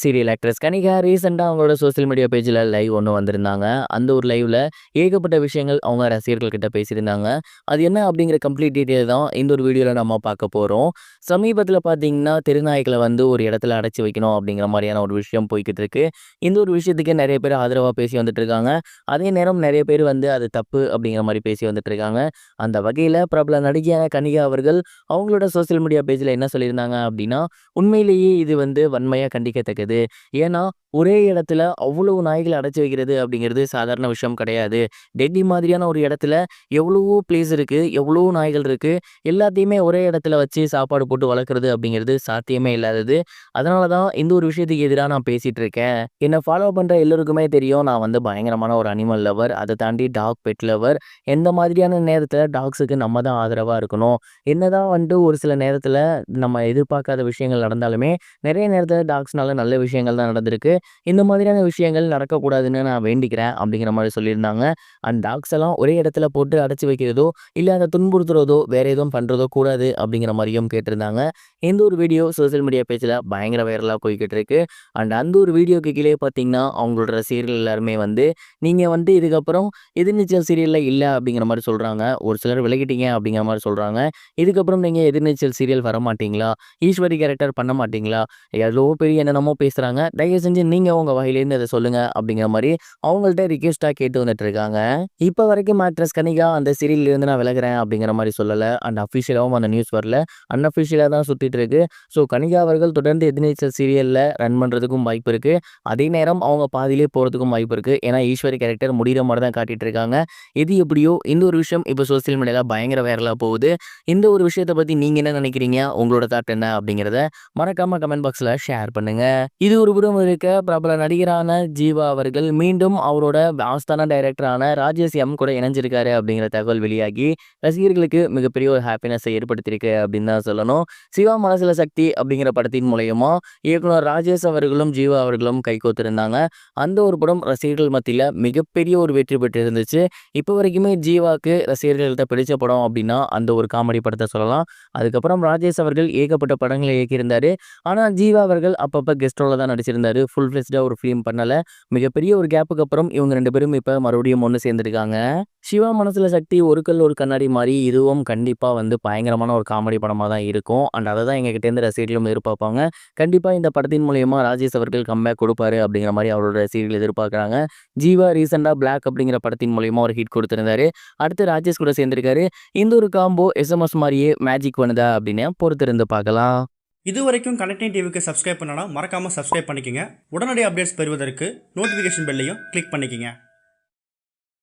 Serial actress Kanika ரீசெண்டா அவங்களோட social media பேஜ்ல லைவ் ஒண்ணு வந்திருந்தாங்க. அந்த ஒரு லைவ்ல ஏகப்பட்ட விஷயங்கள் அவங்க ரசிகர்கள் கிட்ட பேசியிருந்தாங்க. அது என்ன அப்படிங்கிற கம்ப்ளீட் டீட்டெயில் தான் இந்த ஒரு வீடியோல நம்ம பார்க்க போறோம். சமீபத்தில பார்த்தீங்கன்னா, தெருநாய்கள வந்து ஒரு இடத்துல அடைச்சு வைக்கணும் அப்படிங்கிற மாரியான ஒரு விஷயம் போய்க்கிட்டு இருக்கு. இந்த ஒரு விஷயத்துக்கு நெறைய பேர் ஆதரவா பேசி வந்துட்டு இருக்காங்க. அதே நேரம் நெறைய பேர் வந்து அது தப்பு அப்படிங்கிற மாரி பேசி வந்துட்டு இருக்காங்க. அந்த வகையில பிரபல நடிகையான கனிகா அவர்கள் அவங்களோட சோசியல் மீடியா பேஜ்ல என்ன சொல்லியிருந்தாங்க அப்படின்னா, உண்மையிலேயே இது வந்து வன்மையா கண்டிக்கத்தக்கது. ஏன்னா, ஒரே இடத்துல அவ்வளவு நாய்கள அடைச்சு வைக்கிறது அப்படிங்கிறது சாதாரண விஷயம் கிடையாது. டெல்லி மாதிரியான ஒரு இடத்துல எவ்வளவோ பிளேஸ் இருக்கு, எவ்வளவோ நாய்கள் இருக்கு. எல்லாத்தையுமே ஒரே இடத்துல வச்சு சாப்பாடு போட்டு வளர்க்குறது அப்படிங்கிறது சாத்தியமே இல்லாதது. அதனால தான் இந்த ஒரு விஷயத்துக்கு எதிரா நான் பேசிட்டு இருக்கேன். என்ன ஃபாலோ பண்ற எல்லோருக்குமே தெரியும். நான் வந்து பயங்கரமான ஒரு அனிமல் லவர். அத தாண்டி டாக் பெட் லவர். எந்த மாதிரியான நேரத்துல டாக்ஸுக்கு நம்ம தான் ஆதரவா இருக்கணும். என்னதான் வந்துட்டு ஒரு சில நேரத்துல நம்ம எதிர்பார்க்காத விஷயங்கள் நடந்தாலுமே, நிறைய நேரத்துல டாக்ஸ்னால நல்ல விஷயங்கள் தான் நடந்திருக்கு. இந்த மாதிரியான விஷயங்கள் நடக்கக்கூடாதுன்னு நான் வேண்டிக்கிறேன் அப்படிங்கிற மாரி சொல்லியிருந்தாங்க. அண்ட் டாக்ஸ் எல்லாம் ஒரே இடத்துல போட்டு அடைச்சு வைக்கிறதோ, இல்ல அத துன்புறுத்துறதோ, வேற எதுவும் பண்றதோ கூடாது அப்படிங்கிற மாரியும் கேட்டிருந்தாங்க. இந்த ஒரு வீடியோ சோசியல் மீடியா பேஜ்ல பயங்கர வைரலா போய்க்கிட்டு இருக்கு. அண்ட் அந்த ஒரு வீடியோக்கு கீழயே பார்த்தீங்கன்னா, அவங்களோட ரசிகர்கள் எல்லாருமே வந்து, நீங்க வந்து இதுக்கப்புறம் எதிர்நீச்சல் சீரியல்ல இல்ல அப்படிங்கிற மாரி சொல்றாங்க. ஒரு சிலர் விலகிட்டீங்க அப்படிங்கிற மாரி சொல்றாங்க. இதுக்கப்புறம் நீங்க எதிர்நீச்சல் சீரியல் வரமாட்டீங்களா? ஈஸ்வரி கேரக்டர் பண்ண மாட்டீங்களா? எவ்வளவோ பேர் என்னென்னமோ பேசுறாங்க. தயவு செஞ்சு நீங்க உங்க வாயிலேருந்து அத சொல்லுங்க அப்படிங்கிற மாரி அவங்கள்ட்ட ரிக்வெஸ்ட்டா கேட்டு வந்துட்டு இருக்காங்க. இப்ப வரைக்கும் ஆக்ட்ரஸ் கனிகா அந்த சீரியல்ல இருந்து நான் விலகுறேன் அப்படிங்கிற மாரி சொல்லல. அண்ட் அஃபிஷியலாவும் அந்த நியூஸ் வரல. அன்அஃபிஷியலா தான் சுத்திட்டு இருக்கு. ஸோ கனிகா அவர்கள் தொடர்ந்து எதிர்நீச்சல் சீரியல்ல ரன் பண்றதுக்கும் வாய்ப்பு இருக்கு. அதே நேரம் அவங்க பாதியிலே போறதுக்கும் வாய்ப்பு இருக்கு. ஏன்னா ஈஸ்வரி கேரக்டர் முடியிற மாரி தான் காட்டிட்டு இருக்காங்க. எது எப்படியோ இந்த ஒரு விஷயம் இப்ப சோசியல் மீடியால பயங்கர வைரலா போகுது. இந்த ஒரு விஷயத்த பத்தி நீங்க என்ன நினைக்கிறீங்க? உங்களோட தாட் என்ன? அப்படிங்கிறத மறக்காம கமெண்ட் பாக்ஸ்ல ஷேர் பண்ணுங்க. இது ஒரு புறம் இருக்க பிரபல நடிகரான ஜீவா அவர்கள் மீண்டும் அவரோட ஆஸ்தான டைரக்டரான ராஜேஷ் எம் கூட இணைஞ்சிருக்காரு அப்படிங்கிற தகவல் வெளியாகி ரசிகர்களுக்கு மிகப்பெரிய ஒரு ஹாப்பினஸை ஏற்படுத்தியிருக்கு அப்படின்னு தான் சொல்லணும். சிவா மனசுல சக்தி அப்படிங்கிற படத்தின் மூலயமா இயக்குனர் ராஜேஷ் அவர்களும் ஜீவா அவர்களும் கைகோத்திருந்தாங்க. அந்த ஒரு படம் ரசிகர்கள் மத்தியில மிகப்பெரிய ஒரு வெற்றி பெற்று இருந்துச்சு. இப்போ வரைக்குமே ஜீவாக்கு ரசிகர்கள்ட்ட பிடிச்ச படம் அப்படின்னா அந்த ஒரு காமெடி படத்தை சொல்லலாம். அதுக்கப்புறம் ராஜேஷ் அவர்கள் ஏகப்பட்ட படங்களை இயக்கியிருந்தாரு. ஆனா ஜீவா அவர்கள் அப்பப்ப கெஸ்ட் ரோல்ல தான் நடிச்சிருந்தாரு. ஃபுல் ஃபிளெட்ஜ்டா ஒரு ஃபிலிம் பண்ணல. மிகப்பெரிய ஒரு கேப்புக்கு அப்புறம் இவங்க 2 பேரும் இப்ப மறுபடியும் ஒண்ணு சேர்ந்திருக்காங்க. சிவா மனசுல சக்தி ஒரு கல் ஒரு கண்ணாடி மாரி இதுவும் கண்டிப்பா வந்து பயங்கரமான ஒரு காமெடி படமா தான் இருக்கும். அண்ட் அத தான் எங்ககிட்டேருந்து ரசிகர்களும் எதிர்பார்ப்பாங்க. கண்டிப்பா இந்த படத்தின் மூலியமா ராஜேஷ் அவர்கள் கம்பேக் கொடுப்பாரு அப்படிங்கிற மாரி அவரோட ரசிகர்கள் எதிர்பார்க்குறாங்க. ஜீவா ரீசெண்டா பிளாக் அப்படிங்கிற படத்தின் மூலியமா ஒரு ஹிட் கொடுத்திருந்தாரு. அடுத்து ராஜேஷ் கூட சேர்ந்திருக்காரு. இந்த ஒரு காம்போ எஸ்எம்எஸ் மாரியே மேஜிக் பண்ணுதா அப்படின்னு பொறுத்திருந்து பார்க்கலாம். இதுவரைக்கும் கனெக்டிங் டிவிக்கு சப்ஸ்கிரைப் பண்ணனா மறக்காமல் சப்ஸ்கிரைப் பண்ணிக்கங்க. உடனடி அப்டேட்ஸ் பெறுவதற்கு நோட்டிஃபிகேஷன் பெல்லையும் கிளிக் பண்ணிக்கங்க.